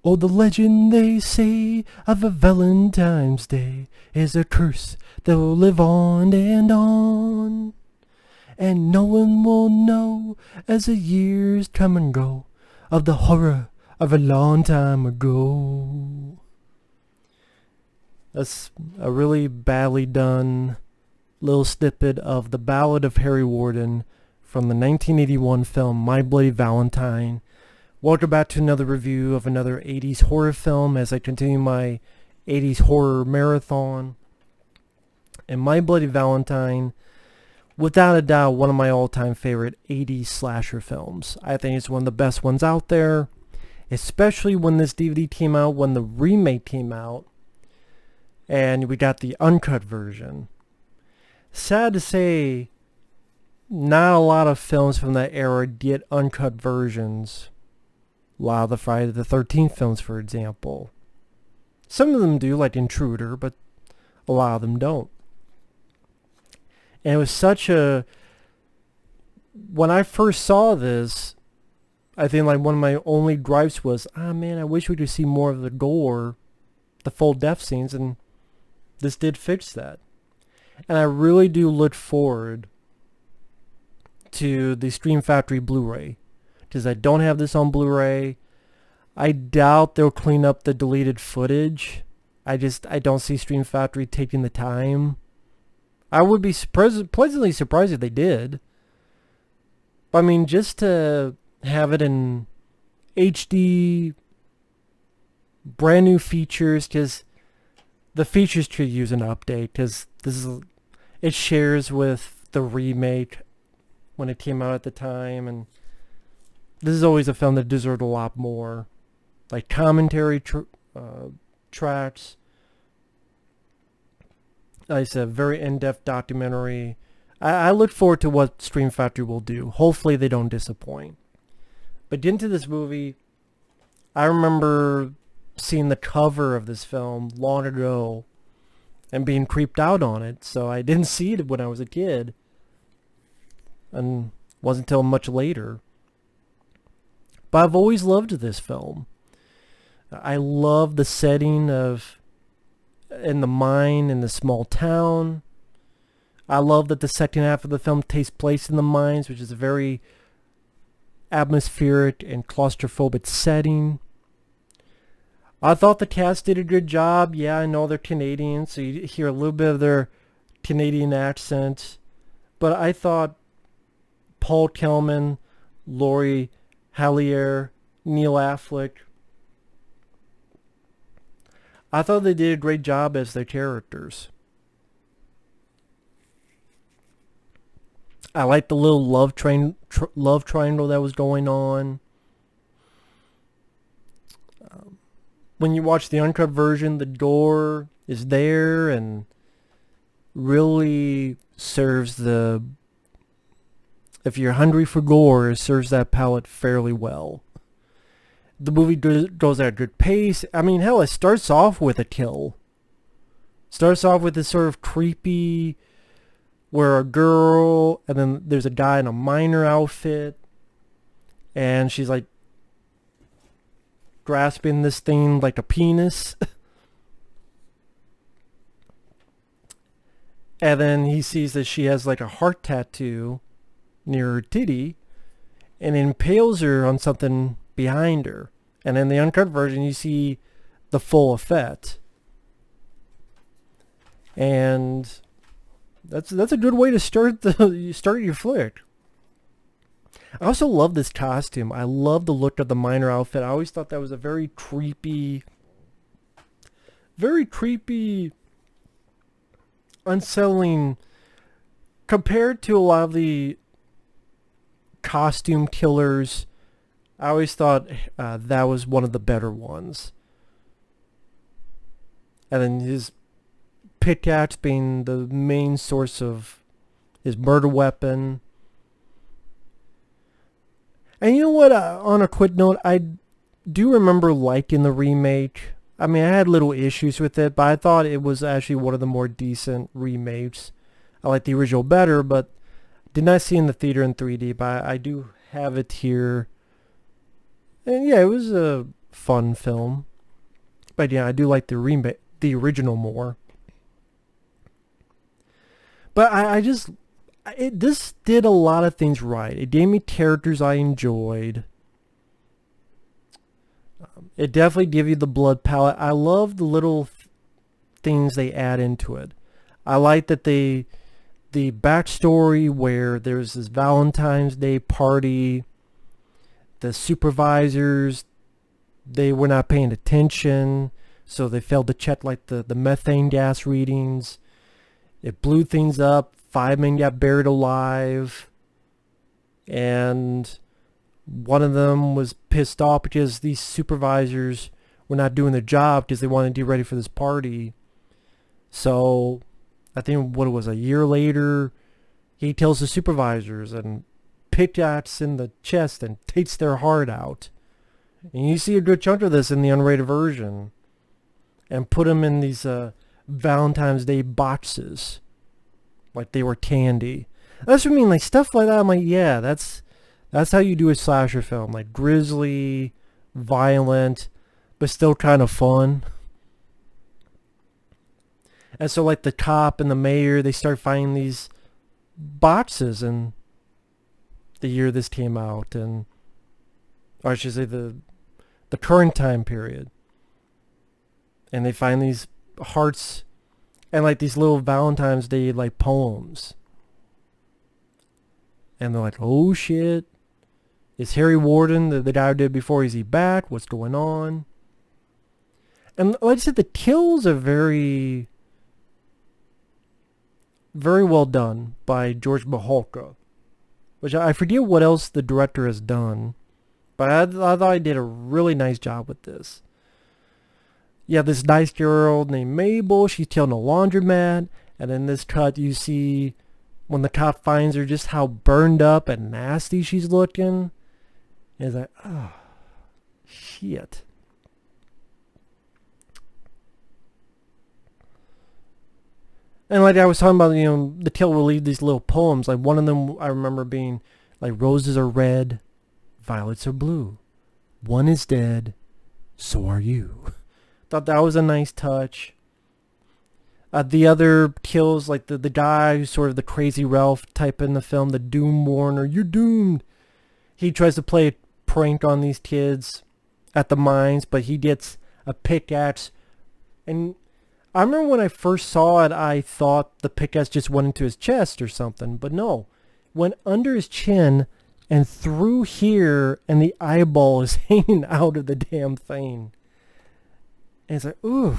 Oh, the legend they say of a Valentine's Day is a curse that will live on and on. And no one will know as the years come and go of the horror of a long time ago. That's a really badly done little snippet of the Ballad of Harry Warden from the 1981 film My Bloody Valentine. Welcome back to another review of another 80s horror film as I continue my 80s horror marathon. And My Bloody Valentine, without a doubt, one of my all-time favorite 80s slasher films. I think it's one of the best ones out there, especially when this DVD came out, when the remake came out, and we got the uncut version. Sad to say, not a lot of films from that era get uncut versions. A lot of the Friday the 13th films, for example. Some of them do, like Intruder, but a lot of them don't. And it was such a... When I first saw this, I think like one of my only gripes was, man, I wish we could see more of the gore, the full death scenes, and this did fix that. And I really do look forward to the Scream Factory Blu-ray, because I don't have this on Blu-ray. I doubt they'll clean up the deleted footage. I don't see Scream Factory taking the time. I would be pleasantly surprised if they did. But I mean, just to have it in HD, brand new features, because the features could use an update, because it shares with the remake when it came out at the time, and this is always a film that deserved a lot more, like commentary tracks. Like I said, very in-depth documentary. I look forward to what Scream Factory will do. Hopefully they don't disappoint. But into this movie, I remember seeing the cover of this film long ago and being creeped out on it, so I didn't see it when I was a kid. And wasn't until much later. But I've always loved this film. I love the setting in the mine in the small town. I love that the second half of the film takes place in the mines, which is a very atmospheric and claustrophobic setting. I thought the cast did a good job. Yeah, I know they're Canadian, so you hear a little bit of their Canadian accent. But I thought Paul Kelman, Laurie Hallier, Neil Affleck, I thought they did a great job as their characters. I liked the little love triangle that was going on. When you watch the uncut version, the gore is there and really serves the... If you're hungry for gore, it serves that palate fairly well. The movie goes at a good pace. I mean, hell, it starts off with a kill. Starts off with this sort of creepy, where a girl, and then there's a guy in a miner outfit, and she's like grasping this thing like a penis. And then he sees that she has like a heart tattoo near her titty, and impales her on something behind her. And in the uncut version, you see the full effect. And that's a good way to start your flick. I also love this costume. I love the look of the miner outfit. I always thought that was a very creepy, unsettling, compared to a lot of the costume killers. I always thought that was one of the better ones. And then his pickaxe being the main source of his murder weapon. And you know what? On a quick note, I do remember liking the remake. I mean, I had little issues with it, but I thought it was actually one of the more decent remakes. I like the original better, but did not see it in the theater in 3D, but I do have it here. And yeah, it was fun film. But yeah, I do like the original more. But this did a lot of things right. It gave me characters I enjoyed. It definitely gave you the blood palette. I love the little things they add into it. I like that the backstory where there's this Valentine's Day party, the supervisors, they were not paying attention, so they failed to check like the methane gas readings. It blew things up. 5 men got buried alive, and one of them was pissed off because these supervisors were not doing their job because they wanted to get ready for this party. So I think what it was, a year later, he tells the supervisors and pickaxe in the chest and takes their heart out. And you see a good chunk of this in the unrated version. And put them in these Valentine's Day boxes. Like they were candy. That's what I mean, like stuff like that. I'm like, yeah, that's how you do a slasher film. Like grisly, violent, but still kind of fun. And so like the cop and the mayor, they start finding these boxes in the year this came out, and or I should say the current time period. And they find these hearts and like these little Valentine's Day like poems. And they're like, oh shit. Is Harry Warden, the guy who did before, is he back? What's going on? And like I said, the kills are very, very well done by George Mihalka. Which I forget what else the director has done. But I thought he did a really nice job with this. Yeah, this nice girl named Mabel, she's killing a laundromat. And in this cut you see when the cop finds her just how burned up and nasty she's looking. And it's like, oh, shit. And like I was talking about, the kill will leave these little poems. Like one of them I remember being like, roses are red, violets are blue. One is dead, so are you. Thought that was a nice touch. The other kills, like the guy who's sort of the crazy Ralph type in the film, the doom warner, you're doomed. He tries to play a prank on these kids at the mines, but he gets a pickaxe. And I remember when I first saw it, I thought the pickaxe just went into his chest or something, but no. Went under his chin and through here, and the eyeball is hanging out of the damn thing. And it's like, ooh,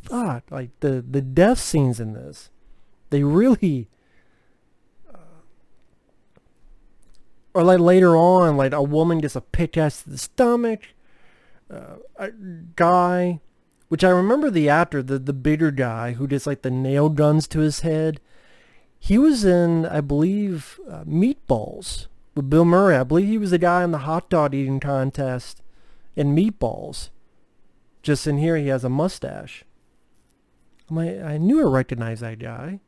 fuck. Like, the death scenes in this, they really... or like later on, like a woman gets a pickaxe to the stomach. A guy, which I remember the actor, the bigger guy who gets like the nail guns to his head. He was in, I believe, Meatballs with Bill Murray. I believe he was the guy in the hot dog eating contest in Meatballs. Just in here, he has a mustache. I knew I recognized that guy.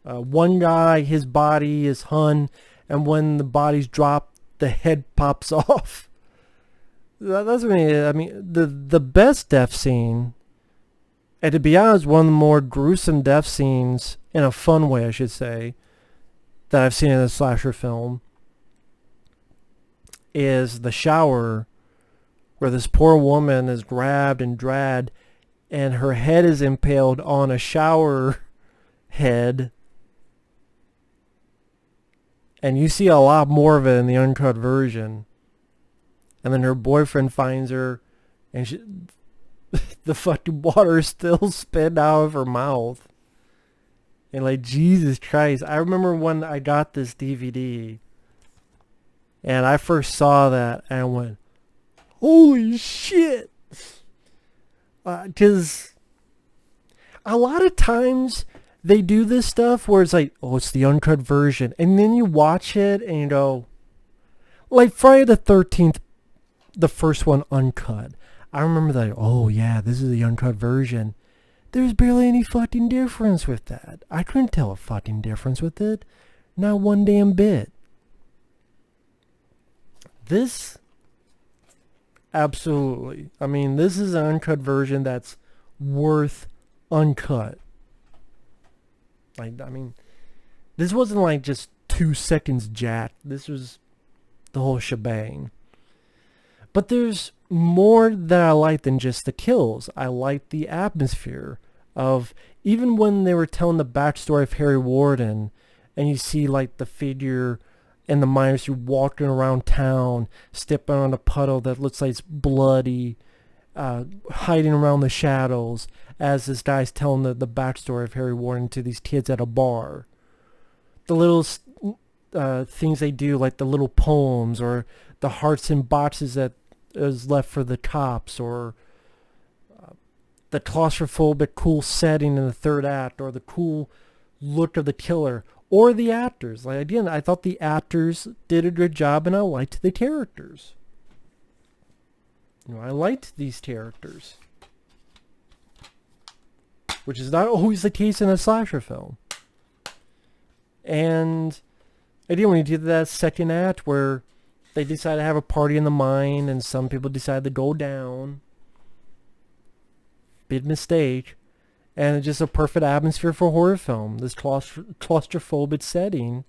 One guy, his body is hung, and when the body's dropped, the head pops off. That's what I mean. The best death scene, and to be honest, one of the more gruesome death scenes, in a fun way, I should say, that I've seen in a slasher film, is the shower, where this poor woman is grabbed and dragged, and her head is impaled on a shower head. And you see a lot more of it in the uncut version. And then her boyfriend finds her, and the fucking water is still spitting out of her mouth. And like, Jesus Christ. I remember when I got this DVD, and I first saw that, and I went, holy shit. Because a lot of times they do this stuff where it's like, oh, it's the uncut version. And then you watch it and you go, like Friday the 13th, the first one uncut. I remember that, oh yeah, this is the uncut version. There's barely any fucking difference with that. I couldn't tell a fucking difference with it. Not one damn bit. This Absolutely. I mean, this is an uncut version that's worth uncut. Like, I mean, this wasn't like just 2 seconds jacked. This was the whole shebang. But there's more that I like than just the kills. I like the atmosphere of, even when they were telling the backstory of Harry Warden, and you see like the figure and the miners who walking around town, stepping on a puddle that looks like it's bloody, hiding around the shadows, as this guy's telling the backstory of Harry Warden to these kids at a bar. The little things they do, like the little poems, or the hearts in boxes that is left for the cops, or the claustrophobic cool setting in the third act, or the cool look of the killer, or the actors. Like, again, I thought the actors did a good job, and I liked the characters. I liked these characters, which is not always the case in a slasher film. And again, when you do that second act where they decide to have a party in the mine and some people decide to go down, big mistake, and it's just a perfect atmosphere for a horror film, this claustrophobic setting.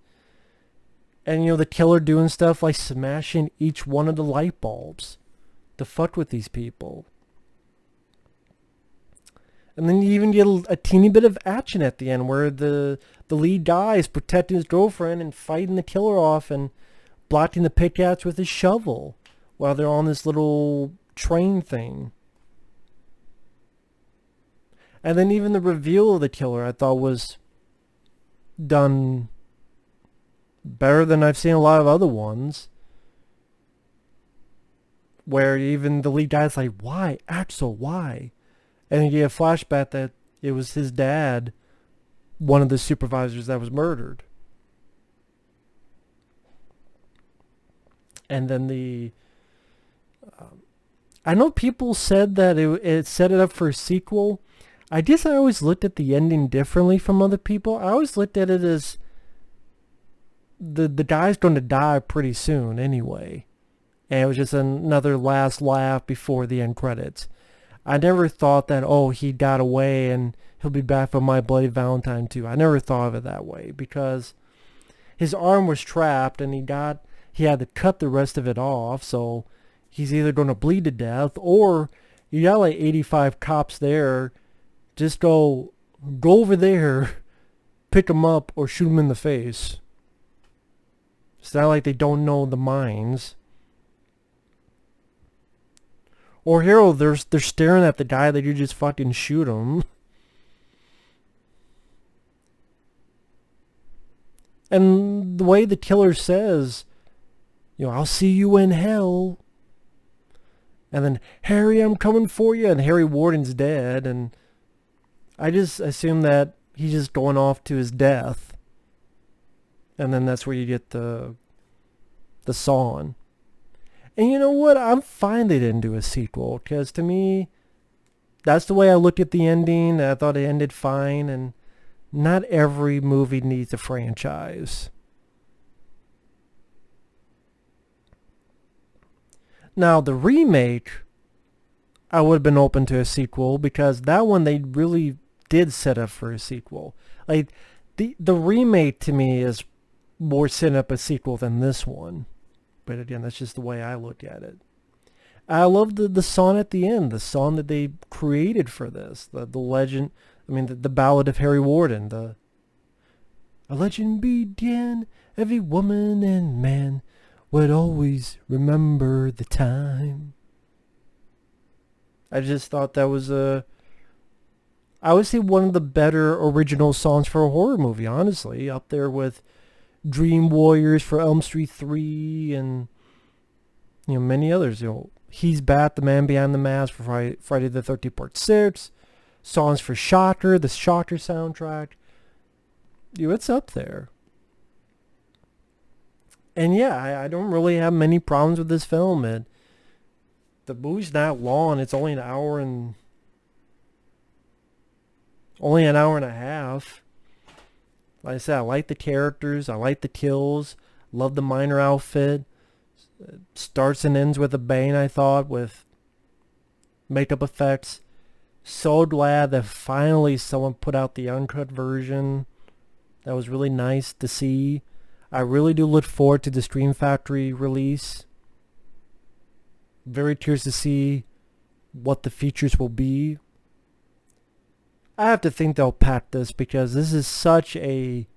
And the killer doing stuff like smashing each one of the light bulbs to fuck with these people. And then you even get a teeny bit of action at the end where the lead guy is protecting his girlfriend and fighting the killer off and blocking the pickaxe with his shovel while they're on this little train thing. And then even the reveal of the killer I thought was done better than I've seen a lot of other ones. Where even the lead guy's like, why? Axel, why? And you get a flashback that it was his dad, one of the supervisors that was murdered. And then I know people said that it set it up for a sequel. I guess I always looked at the ending differently from other people. I always looked at it as the guy's going to die pretty soon anyway. And it was just another last laugh before the end credits. I never thought that, he got away and he'll be back for My Bloody Valentine 2. I never thought of it that way because his arm was trapped and he had to cut the rest of it off, so he's either going to bleed to death or you got like 85 cops there. Just go over there, pick him up, or shoot him in the face. It's not like they don't know the mines. Or here, they're staring at the guy that you just fucking shoot him. And the way the killer says, I'll see you in hell. And then, Harry, I'm coming for you. And Harry Warden's dead. And I just assume that he's just going off to his death. And then that's where you get the song. And you know what? I'm fine they didn't do a sequel, because to me, that's the way I looked at the ending. I thought it ended fine, and not every movie needs a franchise. Now, the remake, I would have been open to a sequel, because that one they really did set up for a sequel. Like, the remake to me is more setting up a sequel than this one. But again, that's just the way I look at it. I love the song at the end, the song that they created for this, the legend, the Ballad of Harry Warden, a legend began, every woman and man would always remember the time. I just thought that was I would say one of the better original songs for a horror movie, honestly, up there with Dream Warriors for Elm Street 3 and many others. He's Bat, The Man Behind the Mask for Friday the 13th Part 6, songs for Shocker, the Shocker soundtrack. It's up there. And yeah, I don't really have many problems with this film. The movie's not long. It's only an hour and a half. Like I said, I like the characters. I like the kills. Love the miner outfit. Starts and ends with a bang, I thought, with makeup effects. So glad that finally someone put out the uncut version. That was really nice to see. I really do look forward to the Stream Factory release. Very curious to see what the features will be. I have to think they'll pack this because this is such a...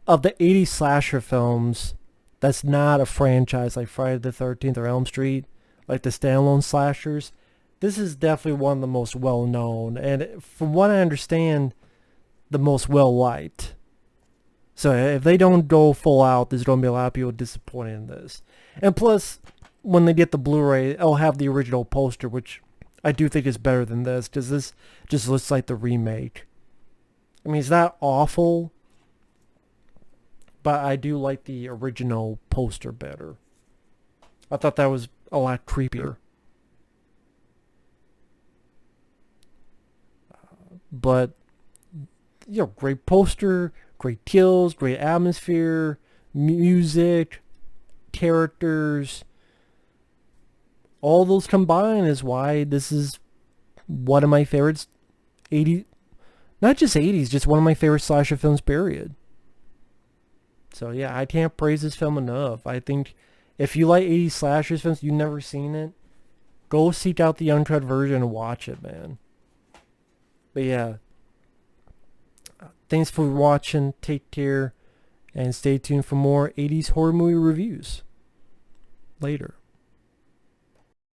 Of the 80s slasher films, that's not a franchise like Friday the 13th or Elm Street, like the standalone slashers. This is definitely one of the most well-known, and from what I understand, the most well-liked. So if they don't go full out, there's going to be a lot of people disappointed in this. And plus, when they get the Blu-ray, it'll have the original poster, which I do think is better than this, because this just looks like the remake. I mean, it's not awful, but I do like the original poster better. I thought that was a lot creepier. But, you know, great poster, great kills, great atmosphere, music, characters. All those combined is why this is one of my favorites. 80s, not just 80s, just one of my favorite slasher films, period. So yeah, I can't praise this film enough. I think if you like 80s slasher films, you've never seen it, go seek out the uncut version and watch it, man. But yeah, thanks for watching, take care, and stay tuned for more 80s horror movie reviews. Later.